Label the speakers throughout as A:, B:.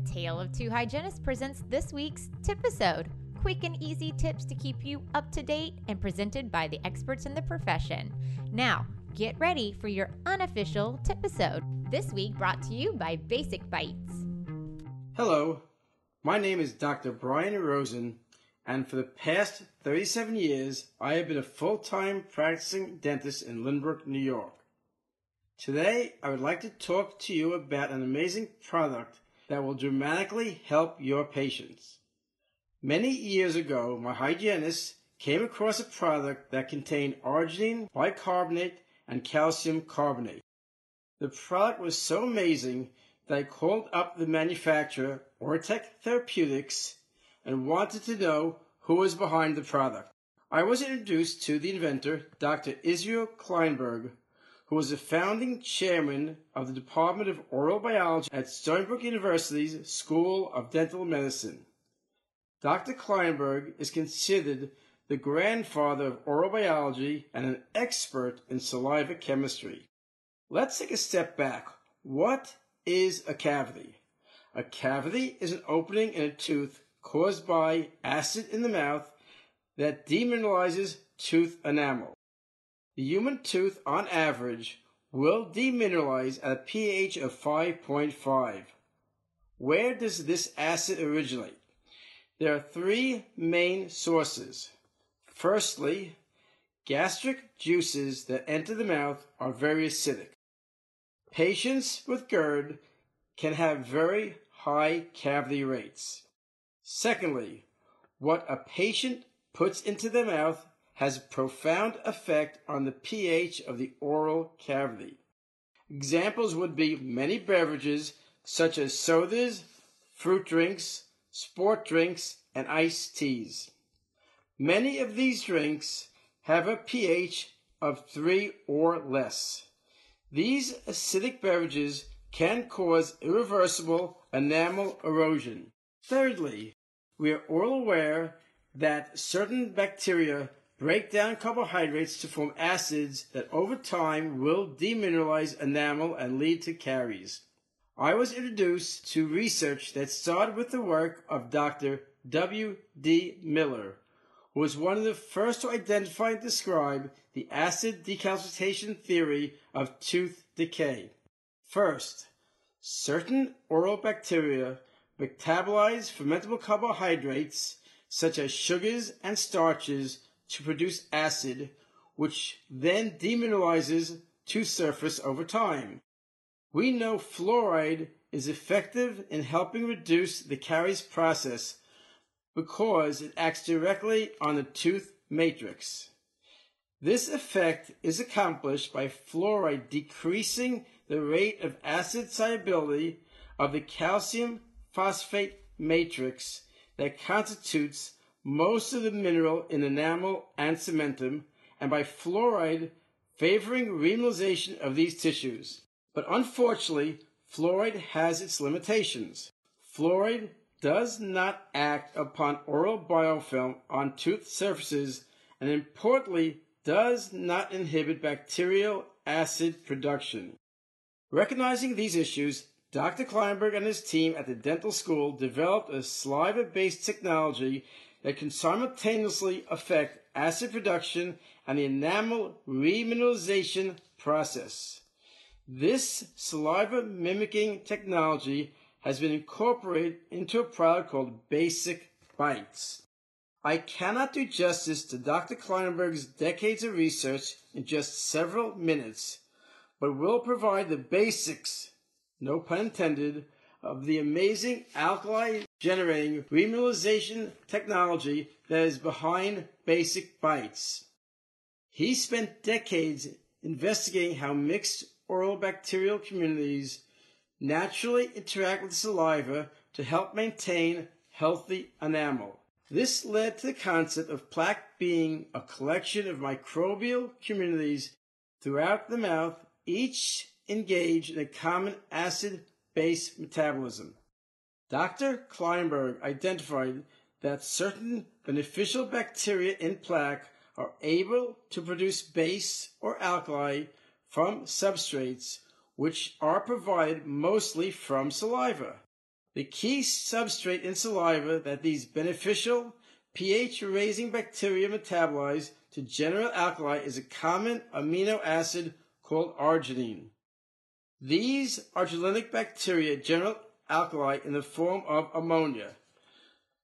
A: Tale of Two Hygienists presents this week's TIPisode. Quick and easy tips to keep you up to date and presented by the experts in the profession. Now, get ready for your unofficial TIPisode. This week brought to you by BasicBites.
B: Hello, my name is Dr. Rosen, and for the past 37 years, I have been a full-time practicing dentist in Lynbrook, New York. Today, I would like to talk to you about an amazing product that will dramatically help your patients. Many years ago, my hygienist came across a product that contained arginine bicarbonate and calcium carbonate. The product was so amazing that I called up the manufacturer, Ortec Therapeutics, and wanted to know who was behind the product. I was introduced to the inventor, Dr. Israel Kleinberg, who was the founding chairman of the Department of Oral Biology at Stony Brook University's School of Dental Medicine. Dr. Kleinberg is considered the grandfather of oral biology and an expert in saliva chemistry. Let's take a step back. What is a cavity? A cavity is an opening in a tooth caused by acid in the mouth that demineralizes tooth enamel. The human tooth, on average, will demineralize at a pH of 5.5. Where does this acid originate? There are three main sources. Firstly, gastric juices that enter the mouth are very acidic. Patients with GERD can have very high cavity rates. Secondly, what a patient puts into their mouth has a profound effect on the pH of the oral cavity. Examples would be many beverages such as sodas, fruit drinks, sport drinks, and iced teas. Many of these drinks have a pH of 3 or less. These acidic beverages can cause irreversible enamel erosion. Thirdly, we are all aware that certain bacteria break down carbohydrates to form acids that over time will demineralize enamel and lead to caries. I was introduced to research that started with the work of Dr. W.D. Miller, who was one of the first to identify and describe the acid decalcitation theory of tooth decay. First, certain oral bacteria metabolize fermentable carbohydrates such as sugars and starches to produce acid, which then demineralizes tooth surface over time. We know fluoride is effective in helping reduce the caries process because it acts directly on the tooth matrix. This effect is accomplished by fluoride decreasing the rate of acid solubility of the calcium phosphate matrix that constitutes most of the mineral in enamel and cementum, and by fluoride favoring remineralization of these tissues. But unfortunately, fluoride has its limitations. Fluoride does not act upon oral biofilm on tooth surfaces, and importantly, does not inhibit bacterial acid production. Recognizing these issues, Dr. Kleinberg and his team at the dental school developed a saliva-based technology that can simultaneously affect acid production and the enamel remineralization process. This saliva-mimicking technology has been incorporated into a product called BasicBites. I cannot do justice to Dr. Kleinberg's decades of research in just several minutes, but will provide the basics, no pun intended, of the amazing alkali-generating remineralization technology that is behind BasicBites. He spent decades investigating how mixed oral bacterial communities naturally interact with saliva to help maintain healthy enamel. This led to the concept of plaque being a collection of microbial communities throughout the mouth, each engaged in a common acid-base metabolism. Dr. Kleinberg identified that certain beneficial bacteria in plaque are able to produce base or alkali from substrates which are provided mostly from saliva. The key substrate in saliva that these beneficial pH-raising bacteria metabolize to generate alkali is a common amino acid called arginine. These argillinic bacteria generate alkali in the form of ammonia.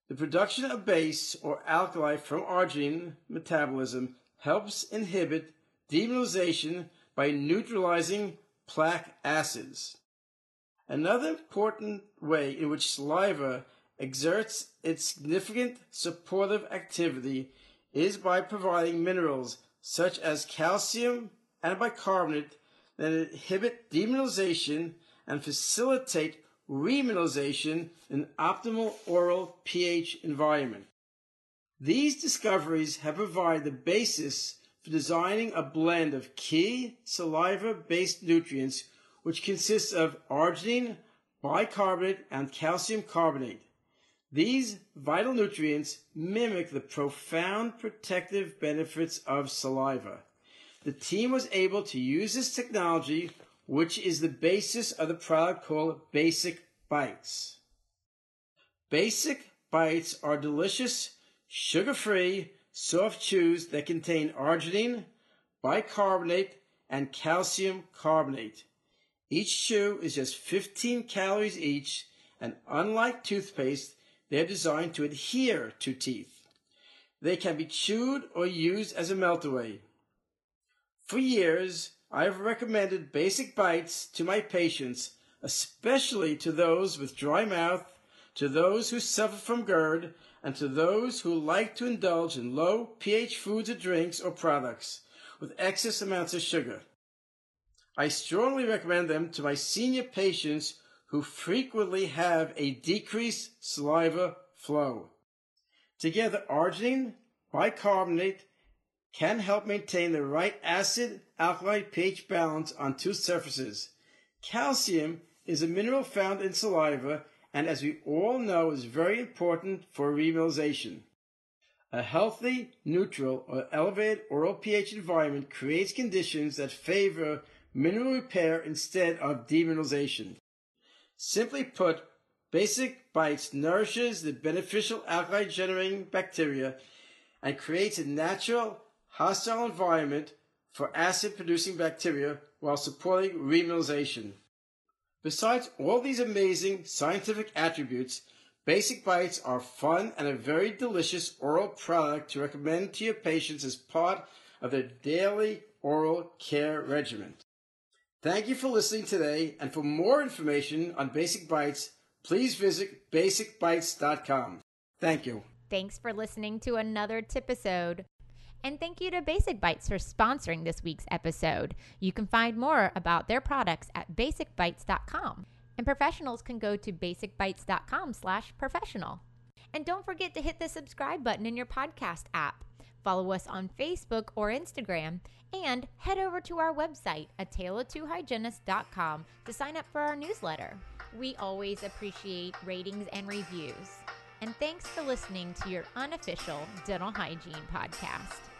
B: The production of base or alkali from arginine metabolism helps inhibit demineralization by neutralizing plaque acids. Another important way in which saliva exerts its significant supportive activity is by providing minerals such as calcium and bicarbonate that inhibit demineralization and facilitate remineralization in optimal oral pH environment. These discoveries have provided the basis for designing a blend of key saliva-based nutrients which consists of arginine, bicarbonate, and calcium carbonate. These vital nutrients mimic the profound protective benefits of saliva. The team was able to use this technology, which is the basis of the product called BasicBites. BasicBites are delicious, sugar-free, soft chews that contain arginine, bicarbonate, and calcium carbonate. Each chew is just 15 calories each, and unlike toothpaste, they're designed to adhere to teeth. They can be chewed or used as a melt-away. For years, I've recommended BasicBites to my patients, especially to those with dry mouth, to those who suffer from GERD, and to those who like to indulge in low pH foods or drinks or products with excess amounts of sugar. I strongly recommend them to my senior patients who frequently have a decreased saliva flow. Together, arginine, bicarbonate can help maintain the right acid-alkali pH balance on tooth surfaces. Calcium is a mineral found in saliva and, as we all know, is very important for remineralization. A healthy, neutral, or elevated oral pH environment creates conditions that favor mineral repair instead of demineralization. Simply put, BasicBites nourishes the beneficial alkali-generating bacteria and creates a natural, hostile environment for acid-producing bacteria while supporting remineralization. Besides all these amazing scientific attributes, BasicBites are fun and a very delicious oral product to recommend to your patients as part of their daily oral care regimen. Thank you for listening today, and for more information on BasicBites, please visit BasicBites.com. Thank you.
A: Thanks for listening to another TIPisode. And thank you to BasicBites for sponsoring this week's episode. You can find more about their products at BasicBites.com. And professionals can go to BasicBites.com/professional. And don't forget to hit the subscribe button in your podcast app. Follow us on Facebook or Instagram, and head over to our website, ataleoftwohygienists.com, to sign up for our newsletter. We always appreciate ratings and reviews. And thanks for listening to your unofficial dental hygiene podcast.